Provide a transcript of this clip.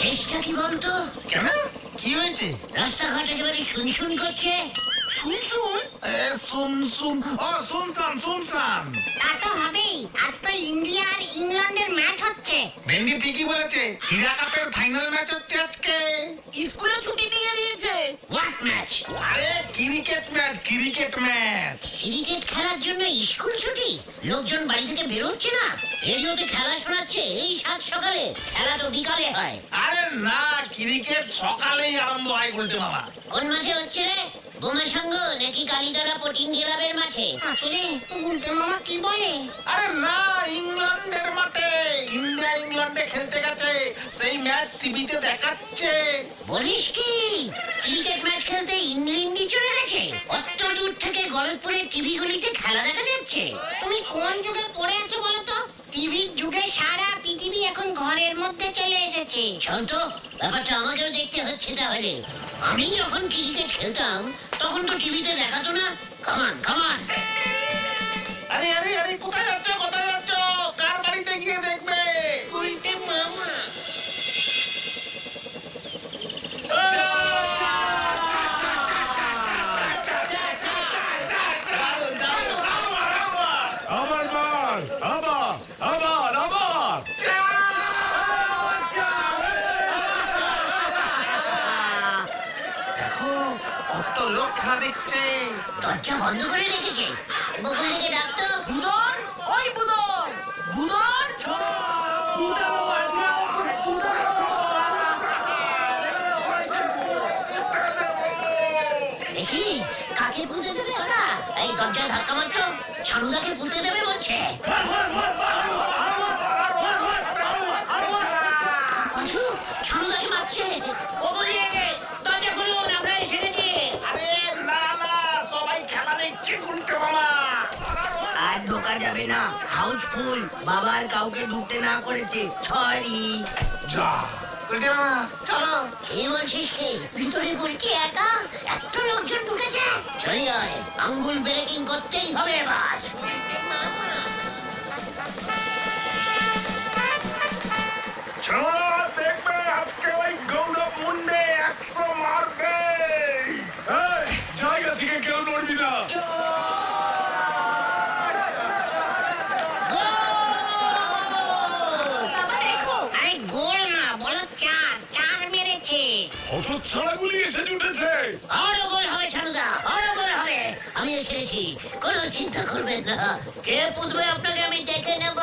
চেষ্টা কি বলতো? কেন, কি হয়েছে? রাস্তাঘাট একেবারে শুনশুন করছে। শুন শুন শুন শুন ও শুনসান শুনসান। তা তো হবেই, আজ তো ইন্ডিয়া আর ইংল্যান্ডের ম্যাচ হচ্ছে। ভেন্ডি ঠিকই বলেছে, হীরা কাপের ফাইনাল ম্যাচ হচ্ছে আজকে। স্কুলে ছুটি দিয়ে দিয়েছে। What match? আরে cricket match, cricket match. Cricket খেলার জন্য স্কুল ছুটি? লোকজন বাড়ি থেকে বেরোচ্ছে না? রেডিওতে খেলা শোনাচ্ছে এই সাত সকালে, খেলা তো বিকালে হয়। আরে না, ক্রিকেট সকালেই আরম্ভ হয় বলতে মামা। কোন মাঠে হচ্ছে রে? বোমা সংঘ নাকি কালীতলা পোটিং ক্লাবের মাঠে? আসলে গুলটে মামা কি বলে? আরে না, ইংল্যান্ডের মাঠে। ইন্ডিয়া ইংল্যান্ডে খেলতে গেছে, সেই ম্যাচ টিভিতে দেখাচ্ছে। বলিস কি? ক্রিকেট ম্যাচ খেলতে ইংল্যান্ডে চলে গেছে? অত দূর থেকে গলতপুরে টিভি গুলিতে খেলা দেখা যাচ্ছে? তুমি কোন যুগে পড়ে আছো বলো তো? টিভির যুগে সারা পৃথিবী এখন ঘরের মধ্যে চলে এসেছে। শান্ত, ব্যাপারটা আমাকেও দেখতে হচ্ছে তাহলে। আমি যখন ক্রিকেট খেলতাম তখন তো টিভিতে দেখাতো না। কামান কামান। আরে আরে আরে, কোথায় যাচ্ছ, কোথায় যাচ্ছ? কার বাড়িতে গিয়ে দেখবে? উল্টে মামা। আবার বার, আবার আবার আবার। দেখো, কত লোক খেলা দেখছে। দরজা বন্ধ করে রেখেছে। বকুলকে ডাকতো। বুদন, ওই বুদন, বুদন। দেখি কাকে পুঁতে দেবে ওরা? এই দরজায় ধাক্কা মারতো, ছানুদাকে পুঁতে দেবে বলছে। পাঁচু, ছানুদাকে মারছে। ও বলিয়ে দরজা খুলুন, আমরা এসে গেছি। আরে না না, সবাই খেলা দেখছে উল্টো মামা। আর ঢোকা যাবে না, হাউসফুল। বাবার কাউকে ঢুকতে না করেছে, সরি। যা উল্টো মামা, চলো। কি বলছিস কি? ভিতরে বলছি একা? এত লোকজন ঢুকেছে? চলে আয়, আঙ্গুল ব্রেকিং করতেই হবে এবার। চলো দেখবে আজকে ওই গৌরব মুন্ডে 100 মারবে। এই, জায়গা থেকে কেউ নড়বি না। বাবা দেখো, আরে গোল না, বলো চার, চার মেরেছে। অত ছড়াগুলি এসে জুটেছে। আরো গোল হবে ছানুদা, আরো গোল হবে। আমি এসেছি, কোনো চিন্তা করবেন না। কে পুঁতবে আপনাকে আমি দেখে নেব।